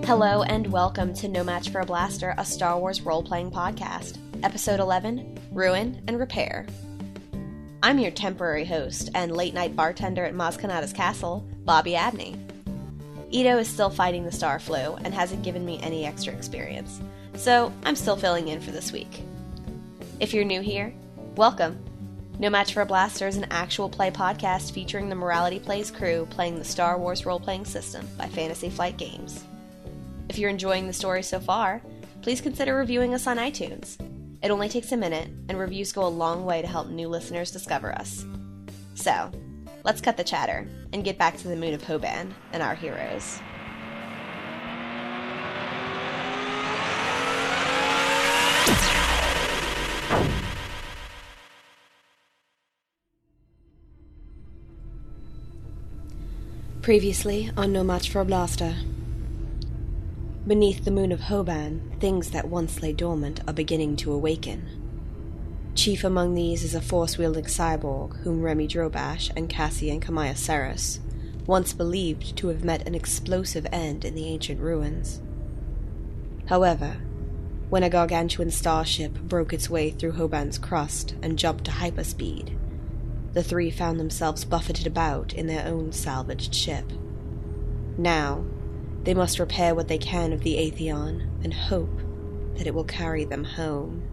Hello and welcome to No Match for a Blaster, a Star Wars role-playing podcast. Episode 11, Ruin and Repair. I'm your temporary host and late-night bartender at Maz Kanata's castle, Bobby Abney. Ito is still fighting the star flu and hasn't given me any extra experience, so I'm still filling in for this week. If you're new here, welcome. No Match for a Blaster is an actual play podcast featuring the Morality Plays crew playing the Star Wars role-playing system by Fantasy Flight Games. If you're enjoying the story so far, please consider reviewing us on iTunes. It only takes a minute, and reviews go a long way to help new listeners discover us. So, let's cut the chatter and get back to the moon of Hoban and our heroes. Previously on No Match for a Blaster. Beneath the moon of Hoban, things that once lay dormant are beginning to awaken. Chief among these is a force-wielding cyborg whom Remy Drobash and Cassian Kamaya Saris once believed to have met an explosive end in the ancient ruins. However, when a gargantuan starship broke its way through Hoban's crust and jumped to hyperspeed, the three found themselves buffeted about in their own salvaged ship. Now, they must repair what they can of the Aetheon and hope that it will carry them home.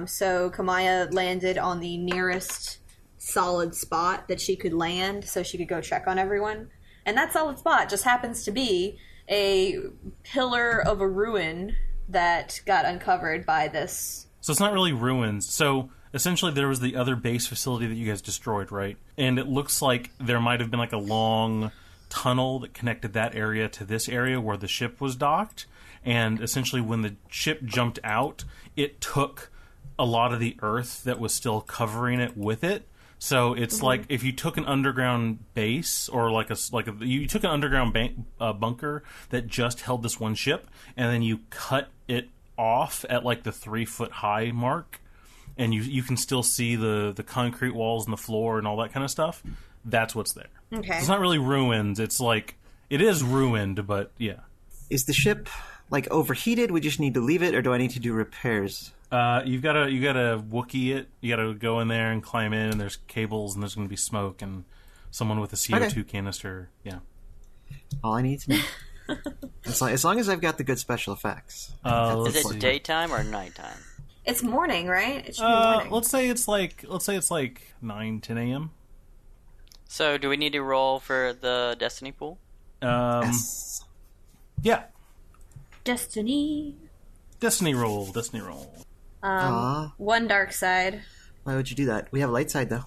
So Kamaya landed on the nearest solid spot that she could land so she could go check on everyone. And that solid spot just happens to be a pillar of a ruin that got uncovered by this. So it's not really ruins. So essentially there was the other base facility that you guys destroyed, right? And it looks like there might have been like a long tunnel that connected that area to this area where the ship was docked. And essentially when the ship jumped out, it took a lot of the earth that was still covering it with it. So it's like if you took an underground base, or you took an underground bunker that just held this one ship, and then you cut it off at like the 3-foot high mark, and you can still see the concrete walls and the floor and all that kind of stuff. That's what's there. Okay. So it's not really ruins. It's like it is ruined, but yeah. Is the ship like overheated? We just need to leave it, or do I need to do repairs? You gotta Wookiee it. You gotta go in there and climb in, and there's cables, and there's gonna be smoke, and someone with a CO2 canister. Yeah. All I need to know. as long as I've got the good special effects. Is it daytime or nighttime? It's morning, right? It should be morning. Let's say it's like 9, 10 a.m. So, do we need to roll for the Destiny pool? Yes. Yeah. Destiny roll. One dark side. Why would you do that? We have a light side, though.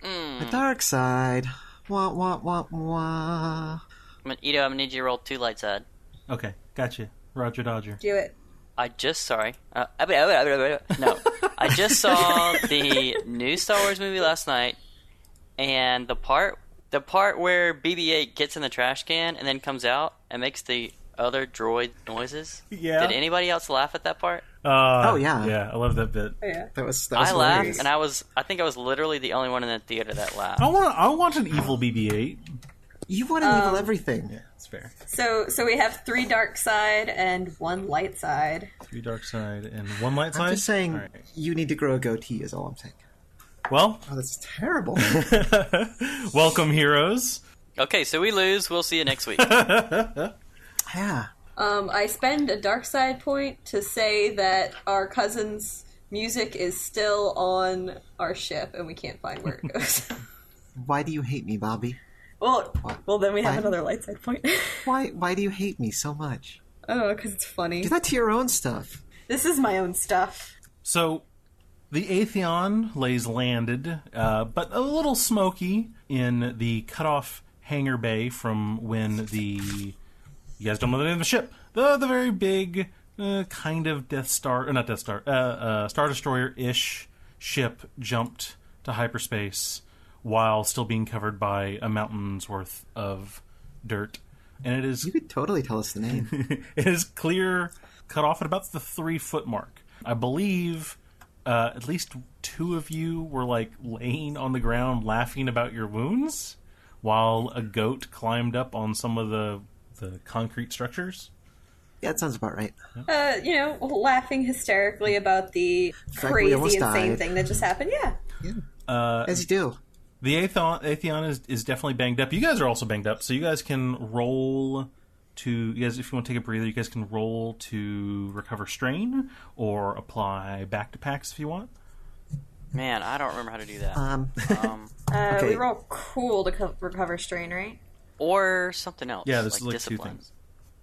The dark side. Wah, wah, wah, wah. Ito, I'm going to need you to roll 2 light side. Okay, gotcha. Roger Dodger. Do it. No. I just saw the new Star Wars movie last night, and the part where BB-8 gets in the trash can and then comes out and makes the other droid noises. Yeah. Did anybody else laugh at that part? Oh yeah. Yeah, I love that bit. Oh, yeah. That was I hilarious. laughed, and I think I was literally the only one in the theater that laughed. I want an evil BB-8. You want an evil everything. Yeah, that's fair. So we have 3 dark side and 1 light side. 3 dark side and 1 light side? I'm just saying, All right. You need to grow a goatee is all I'm saying. Well. Oh, that's terrible. Welcome, heroes. Okay, so we lose. We'll see you next week. Yeah. I spend a dark side point to say that our cousin's music is still on our ship and we can't find where it goes. Why do you hate me, Bobby? Well, then we have another light side point. Why do you hate me so much? Oh, because it's funny. Do that to your own stuff. This is my own stuff. So, the Aetheon lays landed, but a little smoky in the cut-off hangar bay from when you guys don't know the name of the ship. The very big, kind of Star Destroyer-ish ship jumped to hyperspace while still being covered by a mountain's worth of dirt. And it is... You could totally tell us the name. It is clear, cut off at about the 3-foot mark. I believe at least 2 of you were, like, laying on the ground laughing about your wounds while a goat climbed up on some of the concrete structures. Yeah, that sounds about right. Laughing hysterically about the fact we almost crazy, insane died. thing that just happened. Yeah. As you do. The Aetheon is definitely banged up. You guys are also banged up, so you guys can roll to... You guys, if you want to take a breather, you guys can roll to recover strain or apply back to packs if you want. Man, I don't remember how to do that. We roll cool to recover strain, right? Or something else. Yeah, there's like like two discipline. things.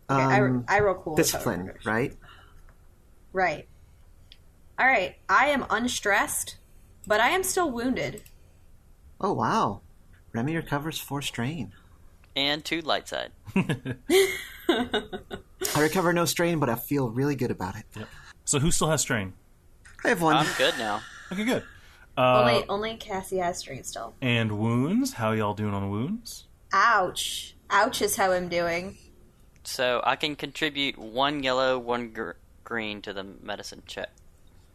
Okay, I roll cool. Discipline, right? Right. All right. I am unstressed, but I am still wounded. Oh, wow. Remy recovers 4 strain. And 2 light side. I recover no strain, but I feel really good about it. Yep. So who still has strain? I have 1. I'm good now. Okay, good. Only Cassie has strain still. And wounds? How y'all doing on wounds? Ouch. Ouch is how I'm doing. So I can contribute 1 yellow, 1 green to the medicine check.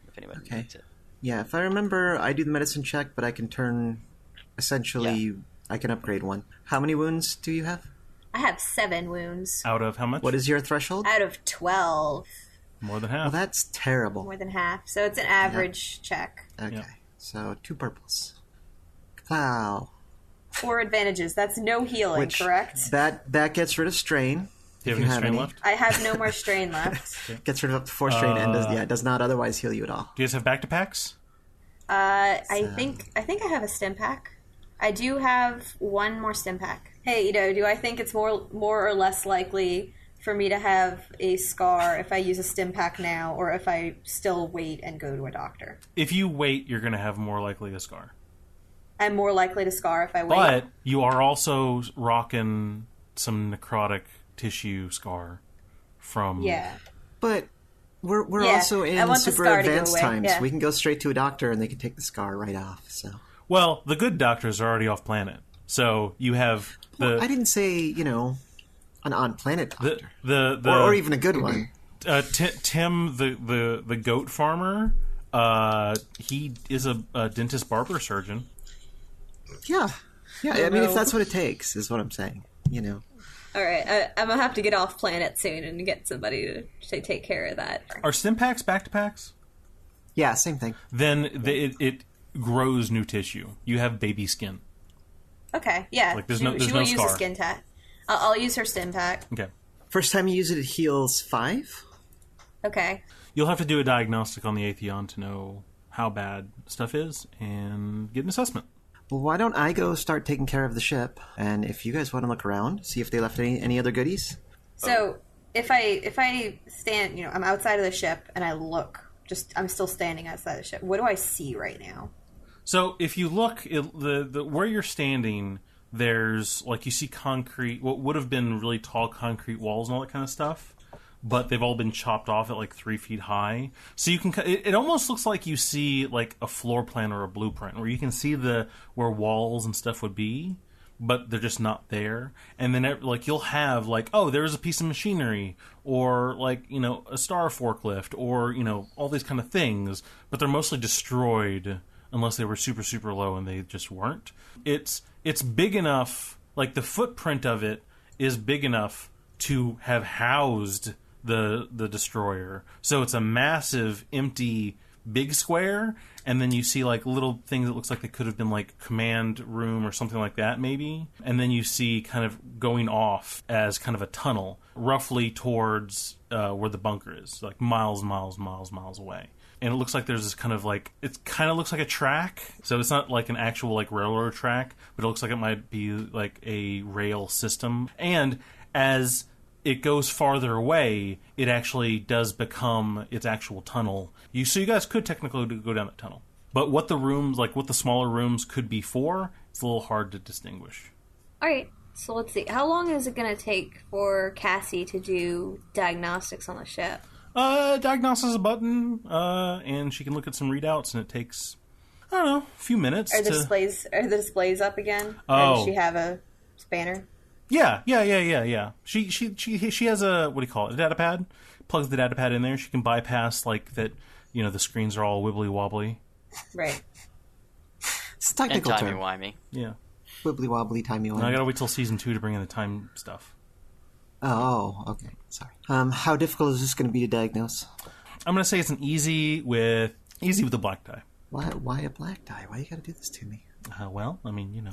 If anybody Okay. needs it. Yeah, if I remember, I do the medicine check, but I can turn... Essentially, Yeah. I can upgrade 1. How many wounds do you have? I have 7 wounds. Out of how much? What is your threshold? Out of 12. More than Well, half. that's terrible. More than half. So it's an average check. Okay, Yeah. so 2 purples. Wow. 4 advantages. That's no healing, Which correct? that gets rid of strain. Do you if have any strain left? I have no more strain left. Gets rid of up to 4 strain and does not otherwise heal you at all. Do you guys have back to packs? I think I have a stim pack. I do have 1 more stim pack. Hey, do I think it's more or less likely for me to have a scar if I use a stim pack now, or if I still wait and go to a doctor? If you wait, you're going to have more likely a scar. I'm more likely to scar if I wait. But you are also rocking some necrotic tissue scar from... Yeah. But we're Yeah, also I in want the super scar to go advanced away, times. yeah. We can go straight to a doctor and they can take the scar right off. So Well, the good doctors are already off planet. So you have I didn't say, an on-planet doctor. the or even a good one. Tim, the goat farmer, he is a dentist barber surgeon. Yeah. I mean, if that's what it takes, is what I'm saying. All right, I'm gonna have to get off planet soon and get somebody to take care of that. Are stim packs back to packs? Yeah, same thing. Then it grows new tissue. You have baby skin. Okay, yeah. Like, there's she no will use scar. a skin tat. I'll use her stim pack. Okay. First time you use it, it heals 5. Okay. You'll have to do a diagnostic on the Aetheon to know how bad stuff is and get an assessment. Well, why don't I go start taking care of the ship? And if you guys want to look around, see if they left any other goodies. So if I stand, I'm outside of the ship and I look, I'm still standing outside the ship. What do I see right now? So if you look, the where you're standing, there's you see concrete, what would have been really tall concrete walls and all that kind of stuff, but they've all been chopped off at 3 feet high. So you can, it almost looks like you see a floor plan or a blueprint where you can see where walls and stuff would be, but they're just not there. And then you'll have there's a piece of machinery or a star forklift or all these kind of things, but they're mostly destroyed unless they were super, super low, and they just weren't. It's big enough, the footprint of it is big enough to have housed the destroyer. So it's a massive, empty, big square, and then you see little things that looks like they could have been command room or something like that, maybe. And then you see kind of going off as kind of a tunnel, roughly towards where the bunker is, miles away. And it looks like there's this kind of it kind of looks like a track. So it's not an actual railroad track, but it looks like it might be a rail system. And as it goes farther away, it actually does become its actual tunnel. So you guys could technically go down that tunnel. But what the rooms, what the smaller rooms could be for, it's a little hard to distinguish. All right. So let's see. How long is it going to take for Cassie to do diagnostics on the ship? Diagnosis is a button, and she can look at some readouts, and it takes, I don't know, a few minutes. Are the displays up again? Oh. Or does she have a spanner? Yeah. She has a, what do you call it, a data pad? Plugs the data pad in there. She can bypass, that, the screens are all wibbly wobbly. Right. It's a technical And term. timey-wimey. Yeah. wibbly wobbly timey I gotta wait till season 2 to bring in the time stuff. Oh, okay. Sorry. How difficult is this going to be to diagnose? I'm gonna say it's an easy with the black die. Why a black die? Why you got to do this to me? Well, I mean,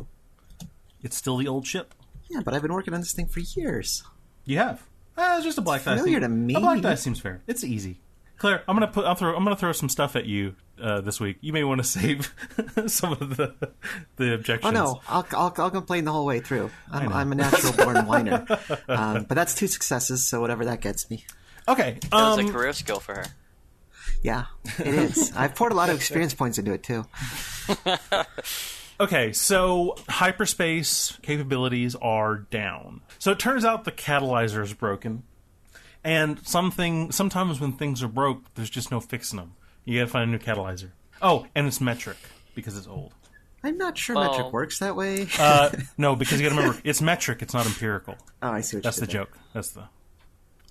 it's still the old ship. Yeah, but I've been working on this thing for years. You have. It's just a black die. Familiar to me. A black die seems fair. It's easy. Claire, I'm gonna throw some stuff at you this week. You may want to save some of the objections. Oh no, I'll complain the whole way through. I'm a natural born whiner. But that's 2 successes, so whatever that gets me. Okay, That's a career skill for her. Yeah, it is. I've poured a lot of experience points into it too. Okay, so hyperspace capabilities are down. So it turns out the catalyzer is broken. And sometimes when things are broke, there's just no fixing them. You gotta find a new catalyzer. Oh, and it's metric, because it's old. I'm not sure metric works that way. No, because you gotta remember, it's metric, it's not empirical. Oh, I see what That's you the did joke.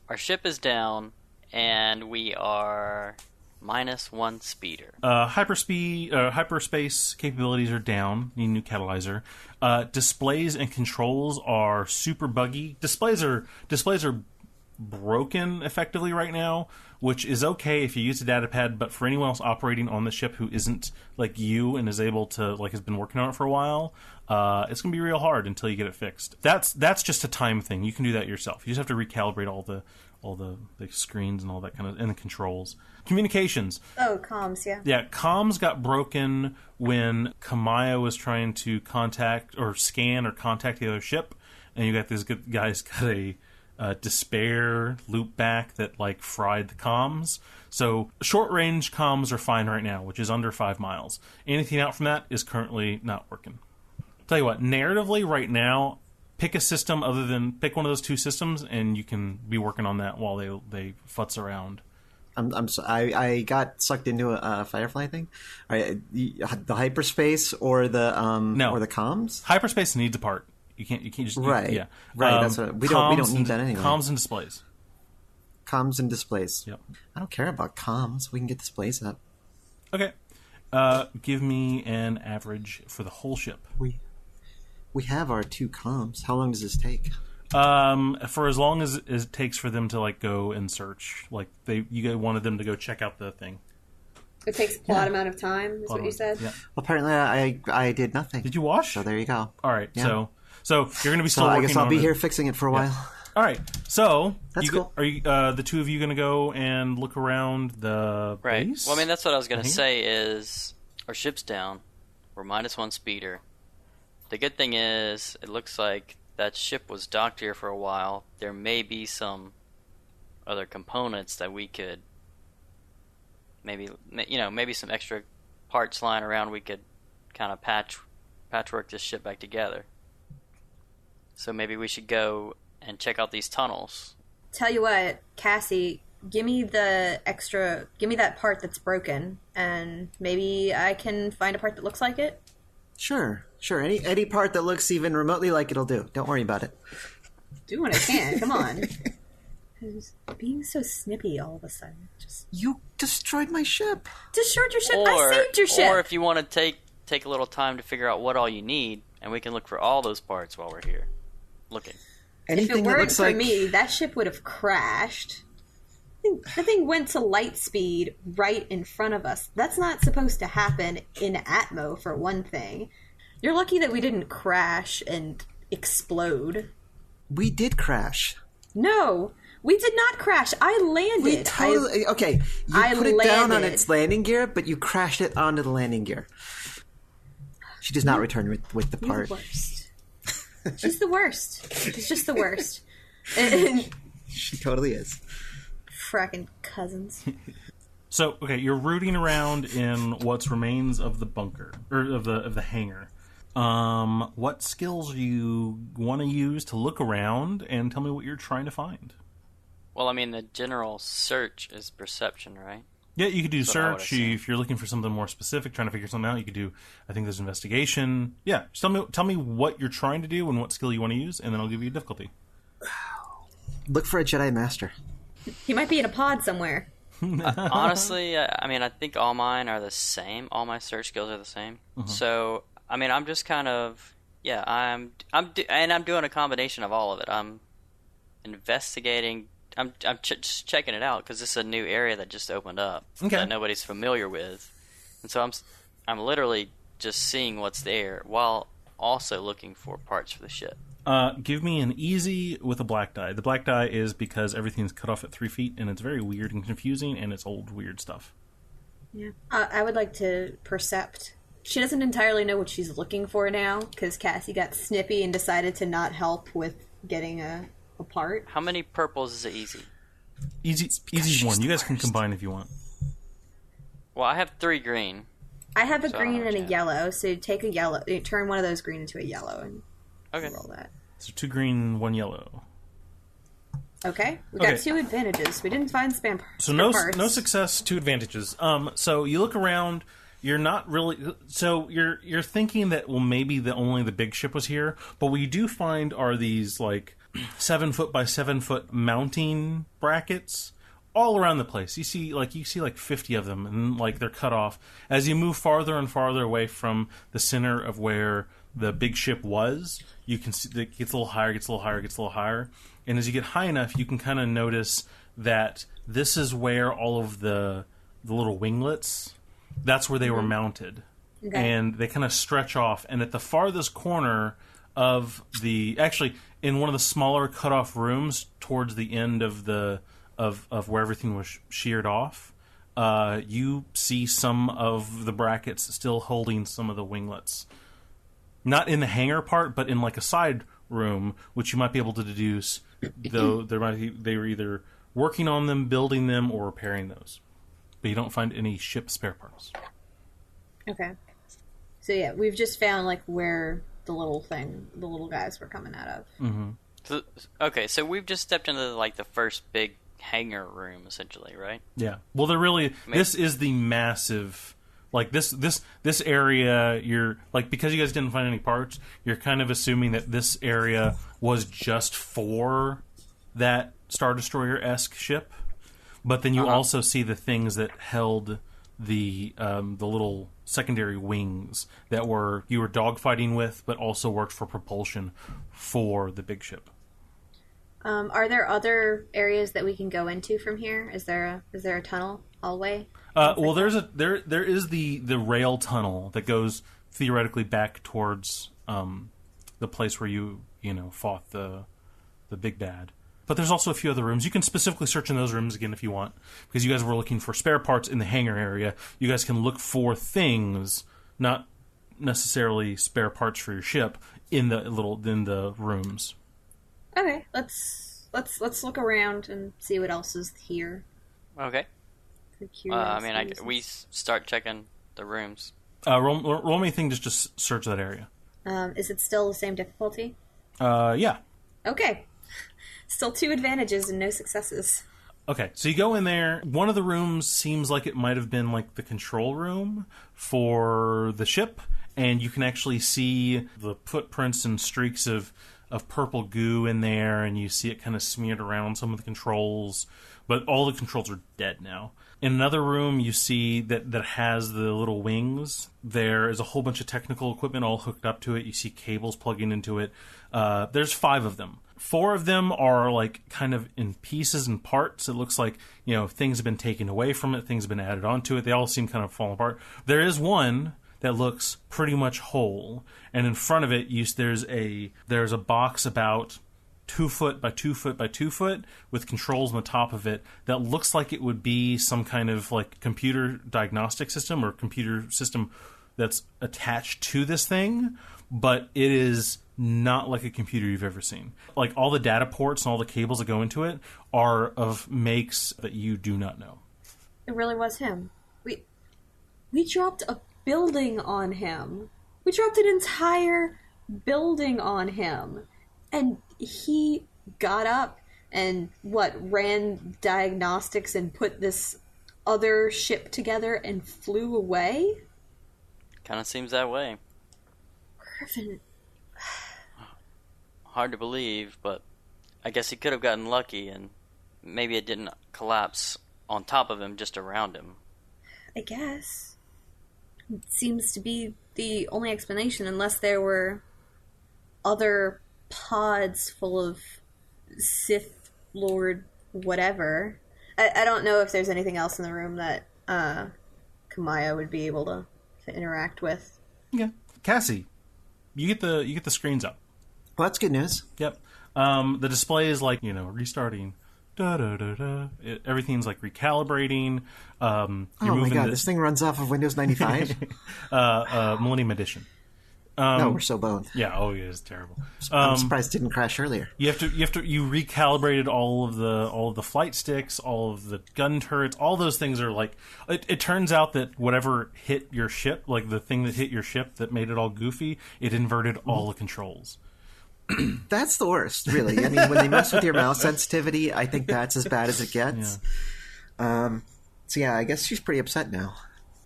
Our ship is down, and we are -1 speeder. Hyperspace capabilities are down. Need a new catalyzer. Displays and controls are super buggy. Displays are broken effectively right now, which is okay if you use a data pad, but for anyone else operating on the ship who isn't like you and is able to has been working on it for a while, it's gonna be real hard until you get it fixed. That's just a time thing. You can do that yourself. You just have to recalibrate all the screens and all that kind of, and the controls. Communications. Oh, comms, yeah. Yeah, comms got broken when Kamaya was trying to contact or scan or contact the other ship, and you got these good guys got a despair loop back that fried the comms. So short range comms are fine right now, which is under 5 miles. Anything out from that is currently not working. Tell you what, narratively right now, pick a system pick one of those 2 systems, and you can be working on that while they futz around. I got sucked into a Firefly thing. The hyperspace or the or the comms. Hyperspace needs a part. You can't just right. Yeah, right. That's what we don't need that anyway. Comms and displays. Comms and displays. Yep. I don't care about comms. We can get displays up. Okay. Give me an average for the whole ship. We have our 2 comms. How long does this take? For as long as it takes for them to go and search. You wanted them to go check out the thing. It takes a plot amount of time, is what you said? Yeah. Well, apparently I did nothing. Did you wash? So there you go. All right. Yeah. So you're going to be still I working guess I'll on be it. here fixing it for a while. All right. So that's cool. Are you the 2 of you going to go and look around the right. base? Well, I mean, that's what I was going to say is our ship's down. We're -1 speeder. The good thing is it looks like that ship was docked here for a while. There may be some other components that we could maybe some extra parts lying around. We could kind of patchwork this ship back together. So maybe we should go and check out these tunnels. Tell you what, Cassie, give me that part that's broken, and maybe I can find a part that looks like it. Sure. Any part that looks even remotely like it'll do. Don't worry about it. Do what I can. Come on. Being so snippy all of a sudden. You destroyed my ship. Destroyed your ship? I saved your ship. Or if you want to take a little time to figure out what all you need, and we can look for all those parts while we're here looking. Anything if it that weren't looks for like me, that ship would have crashed. The thing went to light speed right in front of us. That's not supposed to happen in Atmo, for one thing. You're lucky that we didn't crash and explode. We did crash. No, we did not crash. I landed. We totally okay. You put it down on its landing gear, but you crashed it onto the landing gear. She does not return with the part. The worst. She's the worst. She's just the worst. And she totally is. Fracking cousins. So, okay, you're rooting around in what's remains of the bunker or of the hangar. What skills do you want to use to look around and tell me what you're trying to find? Well, I mean, the general search is perception, right? Yeah, you could do search. If you're looking for something more specific, trying to figure something out, you could do, I think there's investigation. Yeah, just tell me what you're trying to do and what skill you want to use, and then I'll give you a difficulty. Look for a Jedi Master. He might be in a pod somewhere. Honestly, I mean, I think all mine are the same. All my search skills are the same. Mm-hmm. So, I mean, I'm just kind of, Yeah, I'm doing a combination of all of it. I'm investigating. I'm just checking it out because this is a new area that just opened up that nobody's familiar with, and so I'm literally just seeing what's there while also looking for parts for the ship. Give me an easy with a black die. The black die is because everything's cut off at 3 feet, and it's very weird and confusing, and it's old weird stuff. Yeah, I would like to percept. She doesn't entirely know what she's looking for now because Cassie got snippy and decided to not help with getting a part. How many purples is it easy? Easy's one. You guys can combine if you want. Well, I have 3 green. I have a green and a yellow, so take a yellow. Turn one of those green into a yellow and roll that. So 2 green, 1 yellow. Okay, we got 2 advantages. We didn't find spam parts. So no success, 2 advantages. So you look around. You're not really. So you're thinking that maybe only the big ship was here, but what you do find are these like 7 foot by 7 foot mounting brackets all around the place. You see like 50 of them, and like they're cut off as you move farther and farther away from the center of where the big ship was. You can see it gets a little higher, gets a little higher, gets a little higher, and as you get high enough, you can kind of notice that this is where all of the little winglets. That's where they were mounted, and they kind of stretch off. And at the farthest corner of actually in one of the smaller cut off rooms towards the end of of where everything was sheared off, you see some of the brackets still holding some of the winglets. Not in the hangar part, but in like a side room, which you might be able to deduce, though they were either working on them, building them, or repairing those. But you don't find any ship spare parts. Okay. So yeah, we've just found like where the little guys were coming out of. Mm-hmm. So we've just stepped into like the first big hangar room, essentially, right? Yeah. Well, this is the massive, like this area. You're like, because you guys didn't find any parts, you're kind of assuming that this area was just for that Star Destroyer-esque ship. But then you also see the things that held the little secondary wings that you were dogfighting with, but also worked for propulsion for the big ship. Are there other areas that we can go into from here? Is there a tunnel hallway? Well, there is the rail tunnel that goes theoretically back towards the place where you fought the big bad. But there's also a few other rooms. You can specifically search in those rooms again if you want, because you guys were looking for spare parts in the hangar area. You guys can look for things, not necessarily spare parts for your ship, in the rooms. Okay, let's look around and see what else is here. Okay. We start checking the rooms. Roll me a thing just to search that area. Is it still the same difficulty? Yeah. Okay. Still 2 advantages and no successes. Okay, so you go in there. One of the rooms seems like it might have been like the control room for the ship, and you can actually see the footprints and streaks of purple goo in there, and you see it kind of smeared around some of the controls, but all the controls are dead now. In another room, you see that has the little wings. There is a whole bunch of technical equipment all hooked up to it. You see cables plugging into it. There's 5 of them. 4 of them are like kind of in pieces and parts. It looks like, things have been taken away from it. Things have been added onto it. They all seem kind of falling apart. There is one that looks pretty much whole, and in front of it, there's a box about 2 foot by 2 foot by 2 foot with controls on the top of it that looks like it would be some kind of like computer diagnostic system or computer system that's attached to this thing, but it is not like a computer you've ever seen. Like all the data ports and all the cables that go into it are of makes that you do not know. It really was him. We dropped a building on him. We dropped an entire building on him. And he got up and ran diagnostics and put this other ship together and flew away? Kind of seems that way. Griffin. Hard to believe, but I guess he could have gotten lucky and maybe it didn't collapse on top of him, just around him. I guess. It seems to be the only explanation, unless there were other pods full of Sith Lord whatever. I don't know if there's anything else in the room that Kamaya would be able to interact with. Yeah. Cassie, you get the screens up. Well, that's good news. Yep. The display is like, restarting. Everything's like recalibrating. Oh my god, this thing runs off of Windows 95? Millennium Edition. No, we're so boned. Yeah, it's terrible. I'm surprised it didn't crash earlier. You recalibrated all of the flight sticks, all of the gun turrets, all those things are like. It turns out that whatever hit your ship, like the thing that hit your ship that made it all goofy, it inverted all the controls. That's the worst, really. I mean, when they mess with your mouse sensitivity, I think that's as bad as it gets. Yeah. So yeah, I guess she's pretty upset now.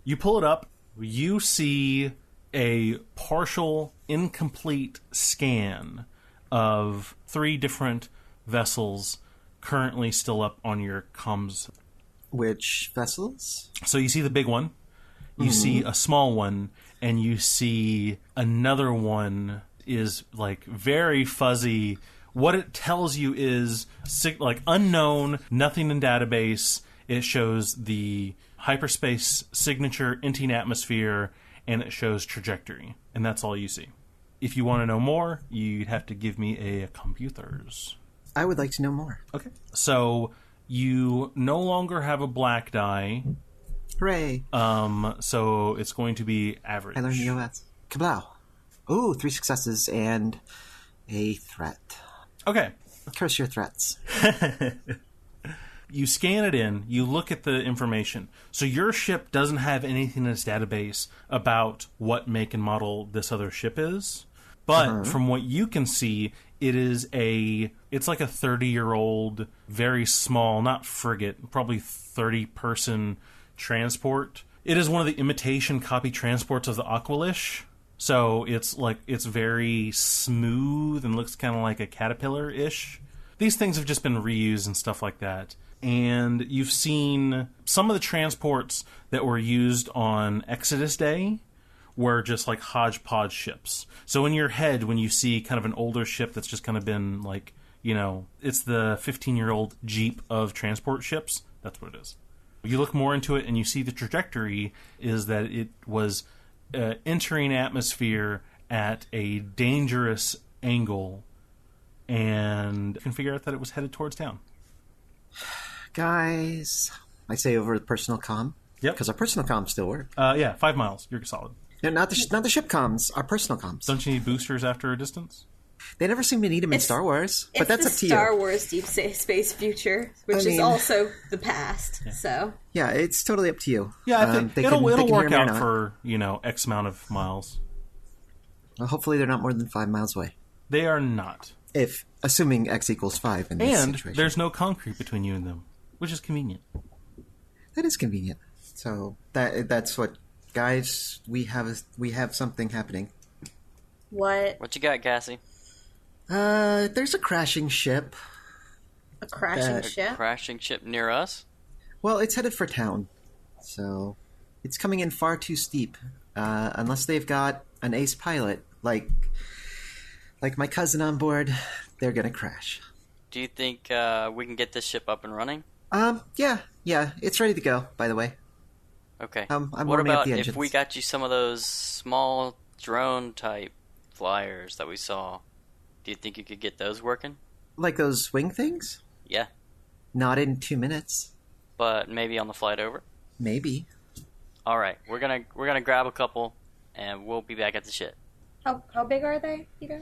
You pull it up. You see a partial, incomplete scan of 3 different vessels currently still up on your comms. Which vessels? So you see the big one, you see a small one, and you see another one is like very fuzzy. What it tells you is like unknown, nothing in database. It shows the hyperspace signature, emptying atmosphere, and it shows trajectory, and that's all you see. If you want to know more, you'd have to give me a computers. I would like to know more. Okay. So you no longer have a black die. Hooray. So it's going to be average. I learned the OS. Kablow. Ooh, 3 successes and a threat. Okay. Curse your threats. You scan it in, you look at the information. So your ship doesn't have anything in its database about what make and model this other ship is. But from what you can see, it's like a 30-year-old, very small, not frigate, probably 30-person transport. It is one of the imitation copy transports of the Aqualish. So it's very smooth and looks kind of like a caterpillar-ish. These things have just been reused and stuff like that. And you've seen some of the transports that were used on Exodus Day were just like hodgepodge ships. So in your head, when you see kind of an older ship that's just kind of been like, it's the 15-year-old Jeep of transport ships, that's what it is. You look more into it and you see the trajectory is that it was entering atmosphere at a dangerous angle, and you can figure out that it was headed towards town. Guys, I say over the personal comm. Yep. Because our personal comms still work. 5 miles. You're solid. No, not the ship comms. Our personal comms. Don't you need boosters after a distance? They never seem to need them in Star Wars, but that's up to you. It's Star Wars Deep Space Future, which is also the past. Yeah. So yeah, it's totally up to you. Yeah, I think it'll work out for X amount of miles. Well, hopefully they're not more than 5 miles away. They are not. Assuming X equals 5 in this situation. And there's no concrete between you and them, which is convenient. That is convenient. So that's what, guys. We have something happening. What you got, Cassie? There's a crashing ship. A crashing ship? A crashing ship near us? Well, it's headed for town. So it's coming in far too steep. Unless they've got an ace pilot, like my cousin on board, they're gonna crash. Do you think we can get this ship up and running? Yeah, it's ready to go, by the way. Okay. I'm what warming up about the if engines. we got you some of those small drone-type flyers that we saw? Do you think you could get those working? Like those wing things? Yeah. Not in 2 minutes. But maybe on the flight over? Maybe. All right, we're gonna grab a couple, and we'll be back at the ship. How big are they, Peter?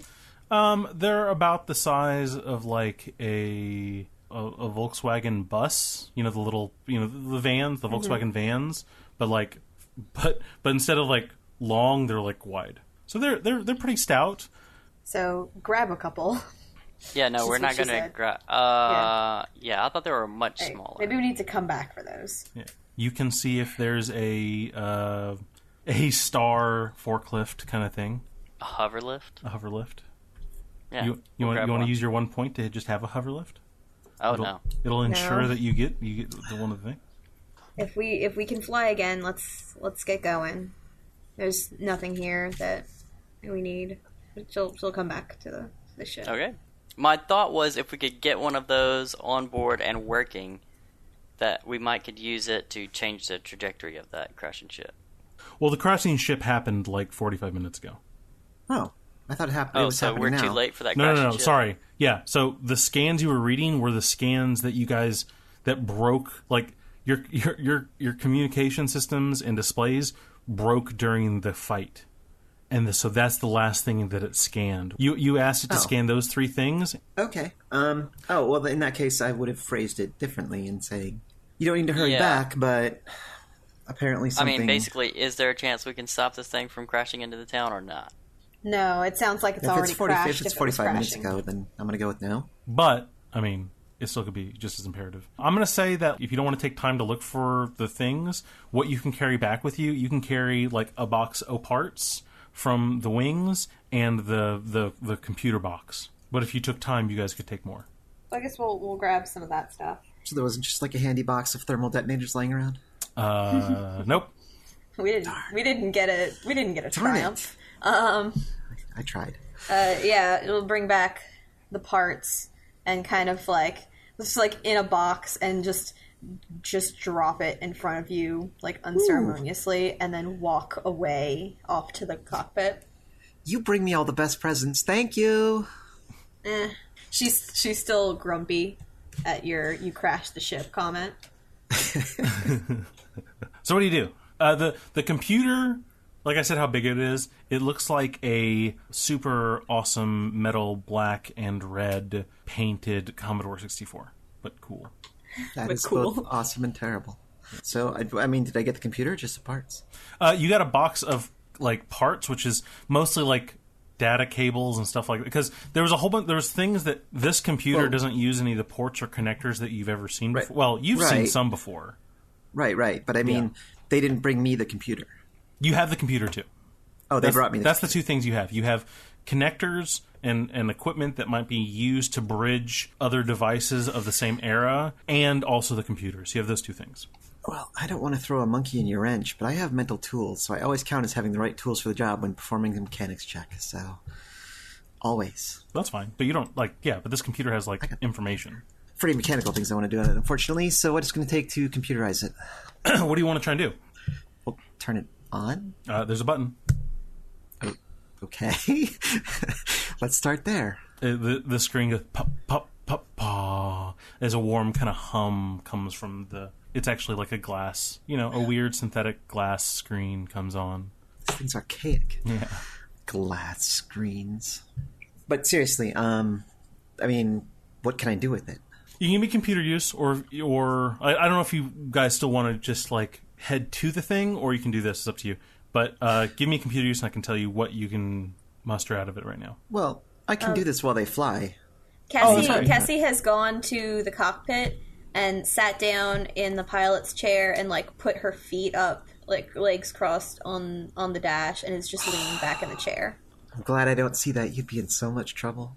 They're about the size of like a Volkswagen bus. The little, the vans, the Volkswagen vans. But instead of like long, they're like wide. So they're pretty stout. So grab a couple. Yeah, no, we're not gonna grab. Yeah, I thought they were much smaller. Maybe we need to come back for those. Yeah. You can see if there's a star forklift kind of thing. A hoverlift. A hoverlift. Yeah. You want to use your 1 point to just have a hoverlift? No. It'll ensure that you get the one of the thing. If we can fly again, let's get going. There's nothing here that we need. She'll come back to the ship. Okay. My thought was if we could get one of those on board and working, that we might could use it to change the trajectory of that crashing ship. Well, the crashing ship happened like 45 minutes ago. Oh, I thought it happened. It was so happening we're now. too late for that No, crashing ship? sorry. Yeah, so the scans you were reading were the scans that you guys that broke, like your communication systems and displays broke during the fight. And so that's the last thing that it scanned. You asked it to scan those 3 things. Okay. Well, in that case, I would have phrased it differently and saying, you don't need to hurry back, but apparently something... I mean, basically, is there a chance we can stop this thing from crashing into the town or not? No, it sounds like it's already crashed. If it's 45 minutes ago, then I'm going to go with no. But, I mean, it still could be just as imperative. I'm going to say that if you don't want to take time to look for the things, what you can carry back with you, you can carry like a box of parts from the wings and the computer box. But if you took time, you guys could take more. I guess we'll grab some of that stuff. So there wasn't just like a handy box of thermal detonators lying around? Nope. We didn't get a triumph. I tried. Yeah, it'll bring back the parts and kind of like just like in a box and just drop it in front of you like unceremoniously and then walk away off to the cockpit. You bring me all the best presents. Thank you. She's still grumpy at your "you crashed the ship" comment. So what do? The computer, like I said how big it is, it looks like a super awesome metal black and red painted Commodore 64, but cool. That is cool. both awesome and terrible. So, I mean, did I get the computer or just the parts? You got a box of like parts, which is mostly like data cables and stuff like that. Because there was a whole bunch. There was things that this computer doesn't use any of the ports or connectors that you've ever seen before. Well, you've seen some before. Right. But I mean, they didn't bring me the computer. You have the computer too. Oh, they brought me. That's the 2 things you have. You have connectors and equipment that might be used to bridge other devices of the same era, and also the computers. You have those 2 things. Well, I don't want to throw a monkey in your wrench, but I have mental tools, so I always count as having the right tools for the job when performing the mechanics check. So, always. That's fine. But you don't, but this computer has, information. Pretty mechanical things I want to do on it, unfortunately, so what it's going to take to computerize it. What do you want to try and do? Well, turn it on? There's a button. Oh, okay. Let's start there. The screen goes pop, pop, pop, pop. As a warm kind of hum comes from the... It's actually like a glass, a weird synthetic glass screen comes on. This thing's archaic. Yeah. Glass screens. But seriously, I mean, what can I do with it? You can give me computer use, or I don't know if you guys still want to just head to the thing, or you can do this. It's up to you. But give me computer use, and I can tell you what you can muster out of it right now. Well, I can do this while they fly. Cassie has gone to the cockpit and sat down in the pilot's chair and put her feet up, legs crossed on the dash, and is just leaning back in the chair. I'm glad I don't see that. You'd be in so much trouble.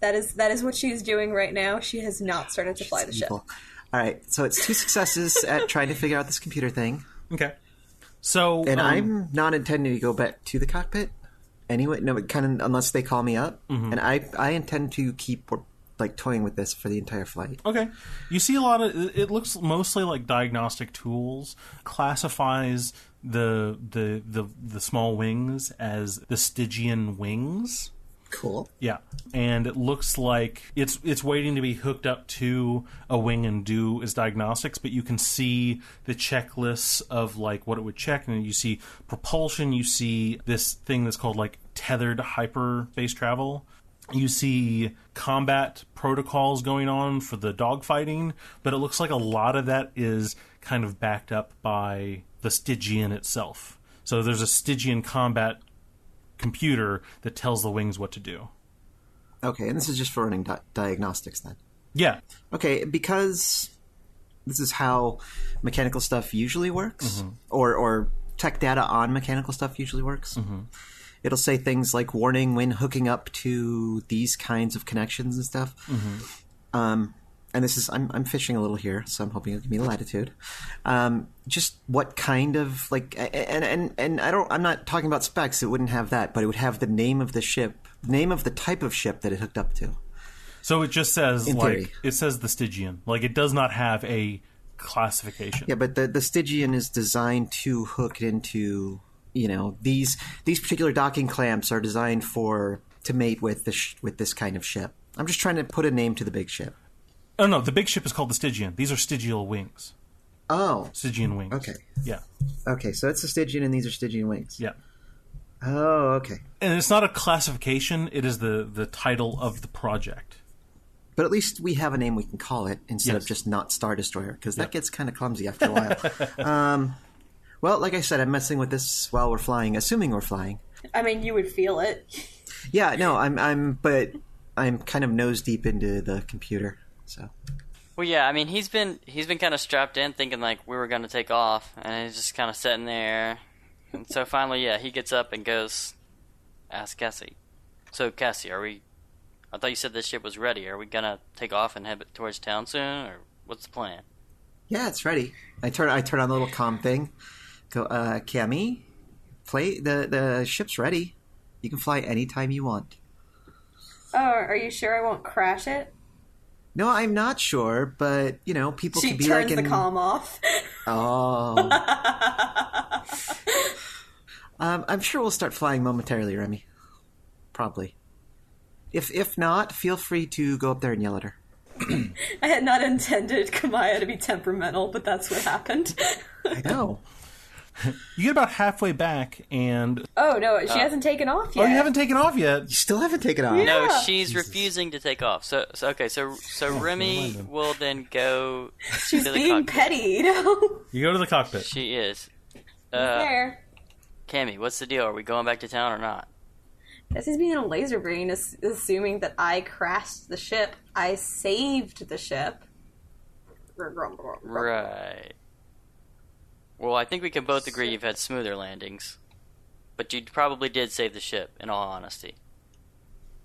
That is what she's doing right now. She has not started to fly the ship. All right, so it's 2 successes at trying to figure out this computer thing. Okay. So, and I'm not intending to go back to the cockpit anyway. No, kind of unless they call me up. Mm-hmm. And I intend to keep toying with this for the entire flight. Okay. You see a lot of it looks mostly like diagnostic tools. Classifies the small wings as the Stygian wings. Cool. Yeah, and it looks like it's waiting to be hooked up to a wing and do its diagnostics, but you can see the checklists of what it would check, and you see propulsion, you see this thing that's called tethered hyperspace travel, you see combat protocols going on for the dogfighting, but it looks like a lot of that is kind of backed up by the Stygian itself. So there's a Stygian combat computer that tells the wings what to do. Okay, and this is just for running diagnostics then? Yeah. Okay, because this is how mechanical stuff usually works, or tech data on mechanical stuff usually works. Mm-hmm. It'll say things like warning when hooking up to these kinds of connections and stuff. Mm-hmm. And this is I'm fishing a little here, so I'm hoping you'll give me the latitude. Just what kind of and I'm not talking about specs. It wouldn't have that, but it would have the name of the ship name of the type of ship that it hooked up to. So it just says, In theory. it says the Stygian. Like, it does not have a classification. Yeah, but the Stygian is designed to hook into, these particular docking clamps are designed to mate with with this kind of ship. I'm just trying to put a name to the big ship. Oh, no, the big ship is called the Stygian. These are Stygial wings. Oh. Stygian wings. Okay. Yeah. Okay, so it's the Stygian and these are Stygian wings. Yeah. Oh, okay. And it's not a classification, it is the title of the project. But at least we have a name we can call it instead of just not Star Destroyer, because that gets kind of clumsy after a while. Well, like I said, I'm messing with this while we're flying, assuming we're flying. I mean, you would feel it. Yeah, no, but I'm kind of nose deep into the computer, so. Well, yeah, I mean, he's been kind of strapped in, thinking like we were going to take off, and he's just kind of sitting there. And so finally, yeah, he gets up and goes, ask Cassie. So, Cassie, I thought you said this ship was ready. Are we going to take off and head towards town soon, or what's the plan? Yeah, it's ready. I turn on the little comm thing. Go, Cammy, the ship's ready. You can fly anytime you want. Oh, are you sure I won't crash it? No, I'm not sure, but, people She can be turns like... the comm off. Oh. I'm sure we'll start flying momentarily, Remy. Probably. If not, feel free to go up there and yell at her. I had not intended Kamaya to be temperamental, but that's what happened. I know. You get about halfway back, and... Oh, no, she hasn't taken off yet. Oh, you haven't taken off yet? You still haven't taken off. Yeah. No, she's refusing to take off. So Remy will then go She's to the being cockpit. petty, You go to the cockpit. She is. There. Cammy, what's the deal? Are we going back to town or not? This is being a laser brain, assuming that I crashed the ship. I saved the ship. Right. Well, I think we can both agree you've had smoother landings. But you probably did save the ship, in all honesty.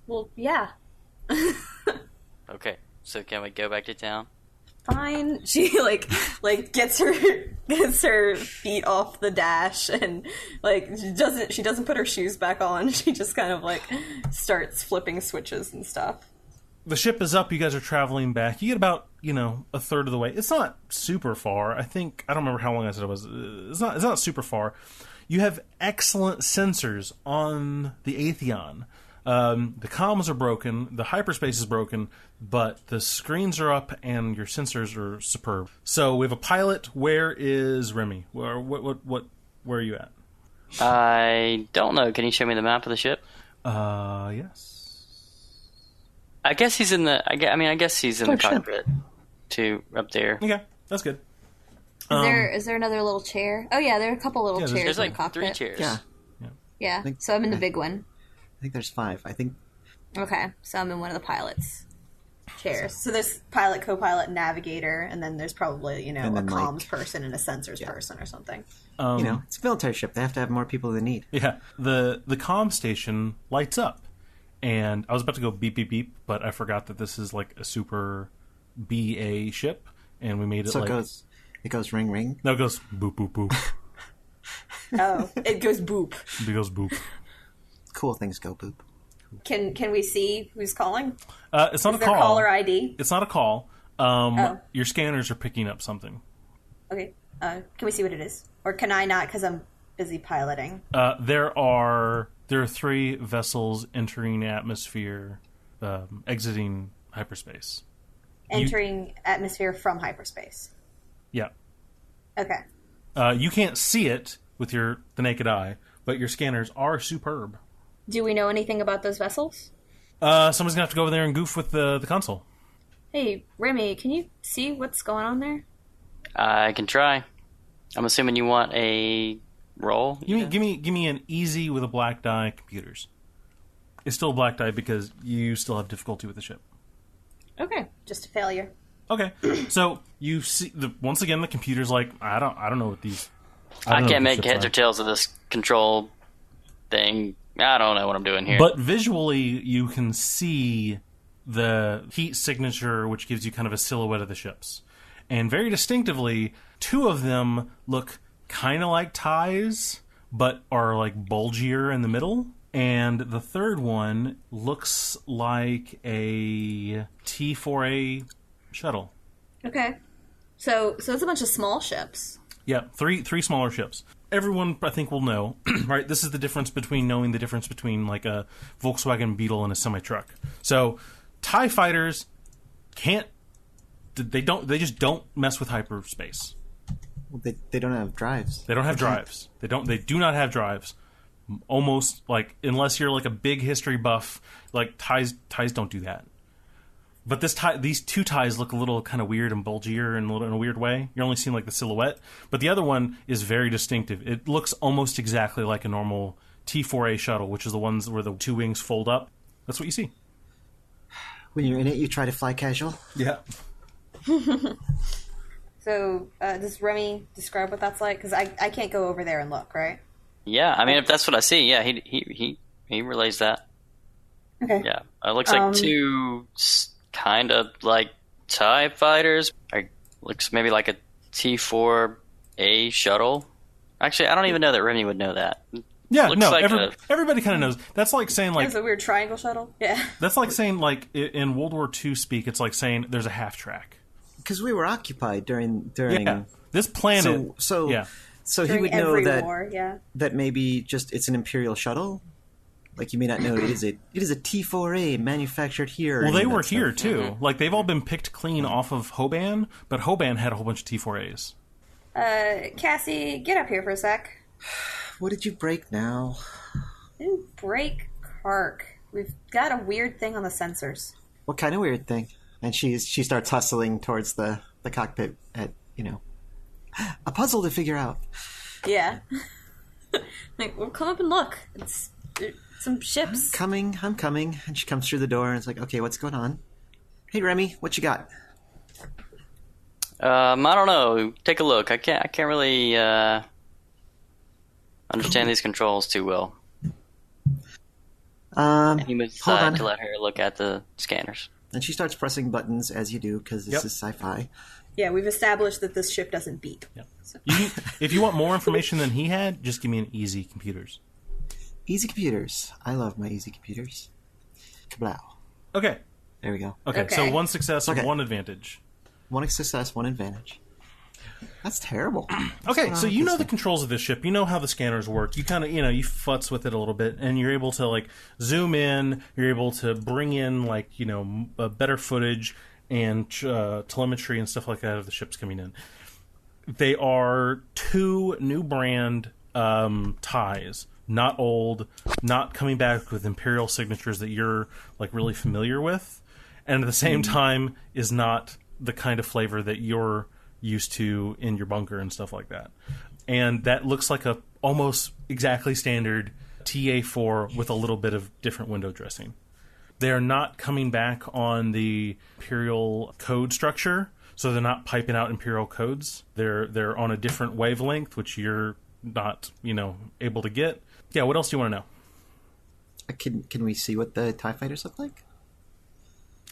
Well, yeah. Okay, so can we go back to town? Fine. She like gets her feet off the dash and she doesn't put her shoes back on. She just kind of starts flipping switches and stuff. The ship is up. You guys are traveling back. You get about, a third of the way. It's not super far. I don't remember how long I said it was. It's not super far. You have excellent sensors on the Aetheon. The comms are broken. The hyperspace is broken, but the screens are up and your sensors are superb. So we have a pilot. Where is Remy? Where are you at? I don't know. Can you show me the map of the ship? Yes. I guess he's in the. I guess he's in the cockpit too, up there. Okay, that's good. Is there another little chair? Oh yeah, there are a couple little chairs There's in the cockpit. 3 chairs. Yeah. Yeah, so I'm in the big one. I think there's 5. I think... Okay, so I'm in one of the pilots' Chairs. So there's pilot, co-pilot, navigator, and then there's probably, a then, comms person and a sensors person or something. it's a military ship. They have to have more people than need. Yeah, the comm station lights up, and I was about to go beep beep beep, but I forgot that this is like a super BA ship, and we made it So like it goes ring ring. no, it goes boop boop boop. Oh, it goes boop. It goes boop. Cool things go boop. Can we see who's calling? It's not Is a there call. caller ID? It's not a call. Your scanners are picking up something. Okay. Can we see what it is? Or can I not because I'm busy piloting? There are 3 vessels entering atmosphere, exiting hyperspace. Entering atmosphere from hyperspace. Yeah. Okay. You can't see it with the naked eye, but your scanners are superb. Do we know anything about those vessels? Somebody's gonna have to go over there and goof with the console. Hey, Remy, can you see what's going on there? I can try. I'm assuming you want a roll. Give me an easy with a black die computers. It's still a black die because you still have difficulty with the ship. Okay. Just a failure. Okay, so you see once again the computer's like I don't know what these. I don't know can't what these make ships heads are. or tails of this control thing. I don't know what I'm doing here. But visually, you can see the heat signature, which gives you kind of a silhouette of the ships. And very distinctively, 2 of them look kind of like ties, but are like bulgier in the middle. And the third one looks like a T4A shuttle. Okay. So it's a bunch of small ships. Yeah, three smaller ships. Everyone, I think, will know, right? This is the difference between knowing the difference between like a Volkswagen Beetle and a semi-truck. So, TIE fighters they just don't mess with hyperspace. Well, they don't have drives. They don't have drives. They do not have drives. Almost like, unless you're like a big history buff, like TIEs don't do that. But these two TIEs look a little kind of weird and bulgier in a weird way. You're only seeing like the silhouette. But the other one is very distinctive. It looks almost exactly like a normal T4A shuttle, which is the ones where the two wings fold up. That's what you see. When you're in it, you try to fly casual. Yeah. So does Remy describe what that's like? Because I can't go over there and look, right? Yeah, I mean, if that's what I see, yeah, he relays that. Okay. Yeah, it looks like two kind of like TIE fighters. Looks maybe like a T4A shuttle. Actually, I don't even know that Remy would know that. Yeah, Looks no, like everybody kind of knows. That's like saying like... It's a weird triangle shuttle. Yeah. That's like saying like in World War II speak, it's like saying there's a half track. Because we were occupied during Yeah. This planet... So yeah. So he would know that maybe just it's an Imperial shuttle. Like, you may not know it is a T4A manufactured here. Well, they were here too. Mm-hmm. Like, they've all been picked clean off of Hoban, but Hoban had a whole bunch of T4As. Cassie, get up here for a sec. What did you break now? Didn't break Kark. We've got a weird thing on the sensors. What kind of weird thing? And she starts hustling towards the cockpit at, a puzzle to figure out. Yeah. Like, well, come up and look. It's some ships. I'm coming. And she comes through the door and it's like, okay, what's going on? Hey, Remy, what you got? I don't know. Take a look. I can't really understand these controls too well. And he moves aside to let her look at the scanners. And she starts pressing buttons as you do, because this is sci-fi. Yeah, we've established that this ship doesn't beep. Yep. So. If you want more information than he had, just give me an Easy Computers. Easy Computers. I love my Easy Computers. Kablow. Okay. There we go. Okay. So one success, one advantage. One success, one advantage. That's terrible. Okay, so you know the controls of this ship. You know how the scanners work. You kind of, you futz with it a little bit, and you're able to, like, zoom in. You're able to bring in, like, better footage and telemetry and stuff like that of the ships coming in. They are two new brand TIEs. Not old, not coming back with Imperial signatures that you're, like, really familiar with. And at the same time is not the kind of flavor that you're used to in your bunker and stuff like that. And that looks like a almost exactly standard TA4 with a little bit of different window dressing. They're not coming back on the Imperial code structure, so they're not piping out Imperial codes. They're on a different wavelength, which you're not, able to get. Yeah, what else do you want to know? Can we see what the TIE fighters look like?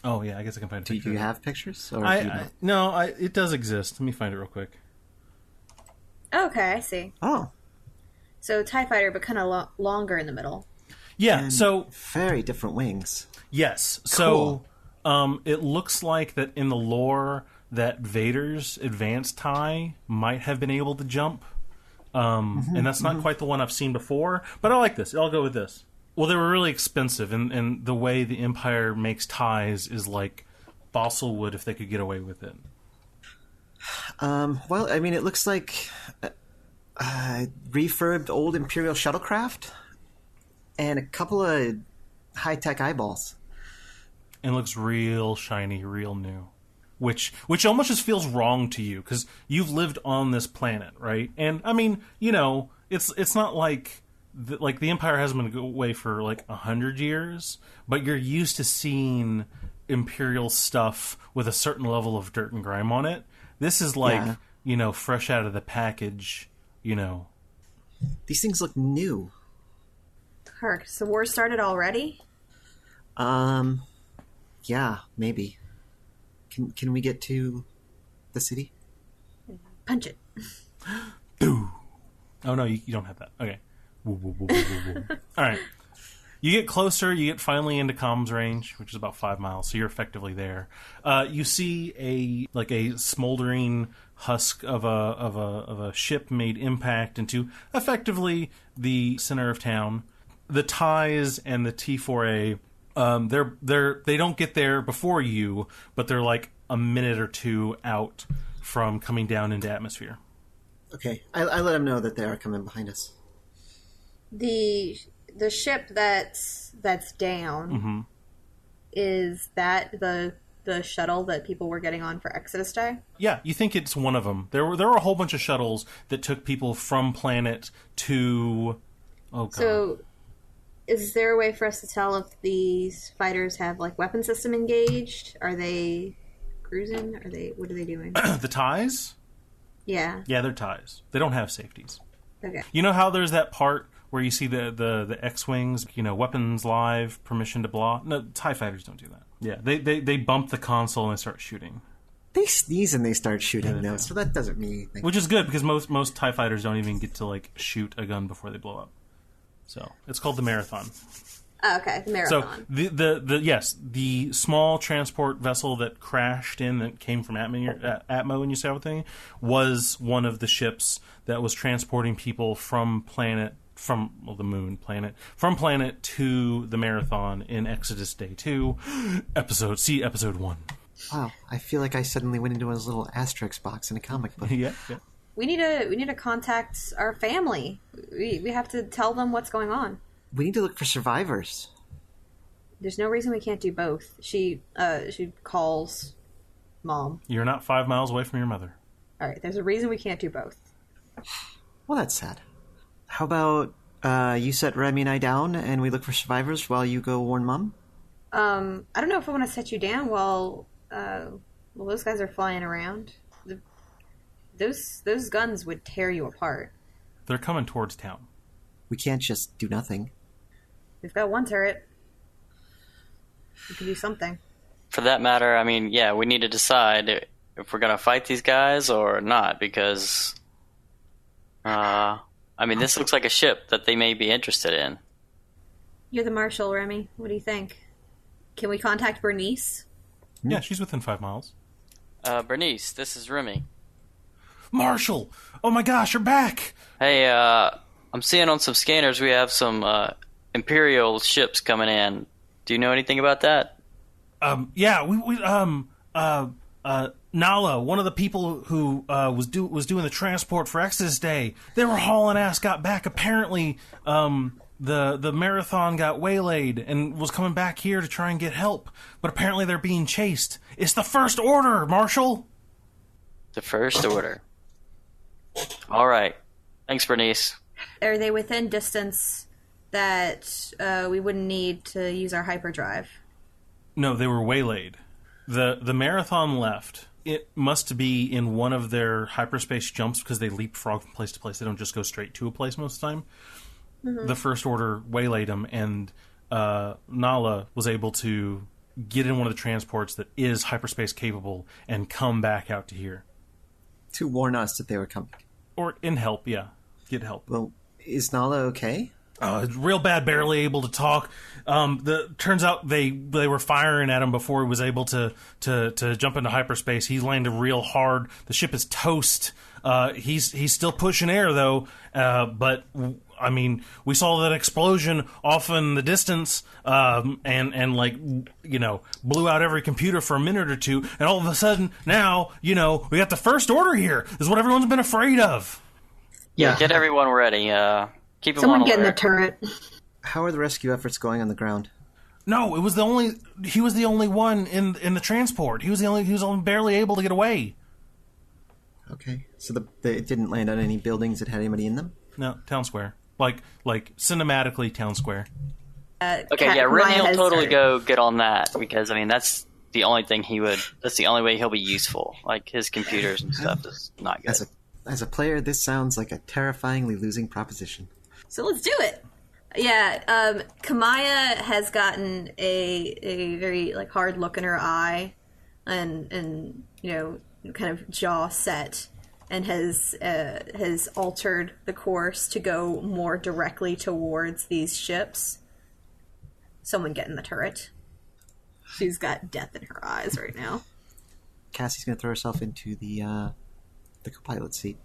Oh, yeah, I guess I can find a picture. Do you have pictures? Or No, it does exist. Let me find it real quick. Okay, I see. Oh. So TIE fighter, but kind of longer in the middle. Yeah, and so... very different wings. Yes. Cool. So it looks like that in the lore that Vader's advanced TIE might have been able to jump. And that's not quite the one I've seen before. But I like this. I'll go with this. Well, they were really expensive, and the way the Empire makes TIEs is like fossil wood if they could get away with it. Well, I mean, it looks like refurbed old Imperial shuttlecraft and a couple of high-tech eyeballs. And looks real shiny, real new. Which almost just feels wrong to you, because you've lived on this planet, right? And, I mean, it's not like... the Empire hasn't been away for, 100 years, but you're used to seeing Imperial stuff with a certain level of dirt and grime on it. This is fresh out of the package, These things look new. Kirk, so war started already? Yeah, maybe. Can we get to the city? Punch it. Ooh. Oh, no, you don't have that. Okay. Woo, woo, woo, woo, woo, woo. All right. You get closer. You get finally into comms range, which is about 5 miles. So you're effectively there. You see a smoldering husk of a ship made impact into effectively the center of town. The ties and the T4A, they don't get there before you, but they're like a minute or two out from coming down into atmosphere. Okay, I let them know that they are coming behind us. The ship that's down, is that the shuttle that people were getting on for Exodus Day? Yeah, you think it's one of them. There were a whole bunch of shuttles that took people from planet to... Oh, God. So, is there a way for us to tell if these fighters have, like, weapon system engaged? Are they cruising? What are they doing? The ties? Yeah. Yeah, they're ties. They don't have safeties. Okay. You know how there's that part where you see the X-Wings, weapons live, permission to blah? No, TIE fighters don't do that. Yeah, they bump the console and they start shooting. They sneeze and they start shooting, though, so that doesn't mean anything. Which is good, because most TIE fighters don't even get to, like, shoot a gun before they blow up. So, it's called the Marathon. Oh, okay, the Marathon. So, the small transport vessel that crashed in, that came from Atmo and you saw everything, was one of the ships that was transporting people from the moon planet, from planet to the Marathon in Exodus Day 2, episode 1. Wow, I feel like I suddenly went into a little asterisk box in a comic book. Yeah. We need to contact our family. We have to tell them what's going on. We need to look for survivors. There's no reason we can't do both. She calls Mom. You're not 5 miles away from your mother. All right, there's a reason we can't do both. Well, that's sad. How about you set Remy and I down and we look for survivors while you go warn Mom? I don't know if I want to set you down while those guys are flying around. Those guns would tear you apart. They're coming towards town. We can't just do nothing. We've got one turret. We can do something. For that matter, I mean, yeah, we need to decide if we're going to fight these guys or not, because, this looks like a ship that they may be interested in. You're the marshal, Remy. What do you think? Can we contact Bernice? Yeah, she's within 5 miles. Bernice, this is Remy. Marshal! Oh my gosh, you're back! Hey, I'm seeing on some scanners we have some Imperial ships coming in. Do you know anything about that? Nala, one of the people who was doing the transport for Exodus Day, they were hauling ass, got back. Apparently, the Marathon got waylaid and was coming back here to try and get help. But apparently they're being chased. It's the First Order, Marshal! The First Order. All right. Thanks, Bernice. Are they within distance that we wouldn't need to use our hyperdrive? No, they were waylaid. The Marathon left. It must be in one of their hyperspace jumps because they leapfrog from place to place. They don't just go straight to a place most of the time. Mm-hmm. The First Order waylaid them, and Nala was able to get in one of the transports that is hyperspace capable and come back out to here. To warn us that they were coming. Or in help, yeah. Get help. Well, is Nala okay? Real bad, barely able to talk. Turns out they were firing at him before he was able to jump into hyperspace. He landed real hard. The ship is toast. He's still pushing air though. But I mean, we saw that explosion off in the distance, and like blew out every computer for a minute or two. And all of a sudden, now we got the First Order here. This is what everyone's been afraid of. Yeah, get everyone ready. Keep them Someone on get in the alert. turret. How are the rescue efforts going on the ground? No, he was the only one in the transport. He was only barely able to get away. Okay, so they didn't land on any buildings that had anybody in them? No, town square. Like cinematically town square. Okay, yeah, Remy will totally go get on that because that's the only thing that's the only way he'll be useful. Like his computers and stuff is not good. As a player, this sounds like a terrifyingly losing proposition. So let's do it. Yeah, Kamaya has gotten a very hard look in her eye, and kind of jaw set, and has altered the course to go more directly towards these ships. someone get in the turret. She's got death in her eyes right now. Cassie's going to throw herself into the co-pilot seat.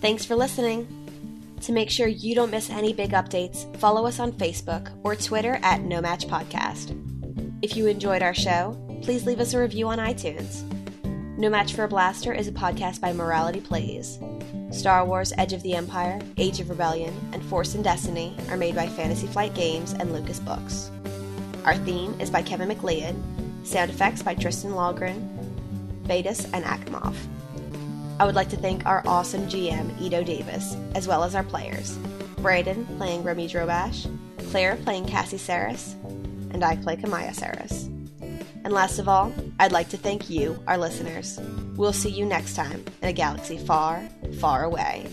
Thanks for listening. To make sure you don't miss any big updates, follow us on Facebook or Twitter at No Match Podcast. If you enjoyed our show, please leave us a review on iTunes. No Match for a Blaster is a podcast by Morality Plays. Star Wars Edge of the Empire, Age of Rebellion, and Force and Destiny are made by Fantasy Flight Games and Lucas Books. Our theme is by Kevin MacLeod, sound effects by Tristan Lallgren, Vedas, and Akimov. I would like to thank our awesome GM, Ito Davis, as well as our players. Brayden playing Remy Drobash, Claire playing Cassie Saris, and I play Kamaya Saris. And last of all, I'd like to thank you, our listeners. We'll see you next time in a galaxy far, far away.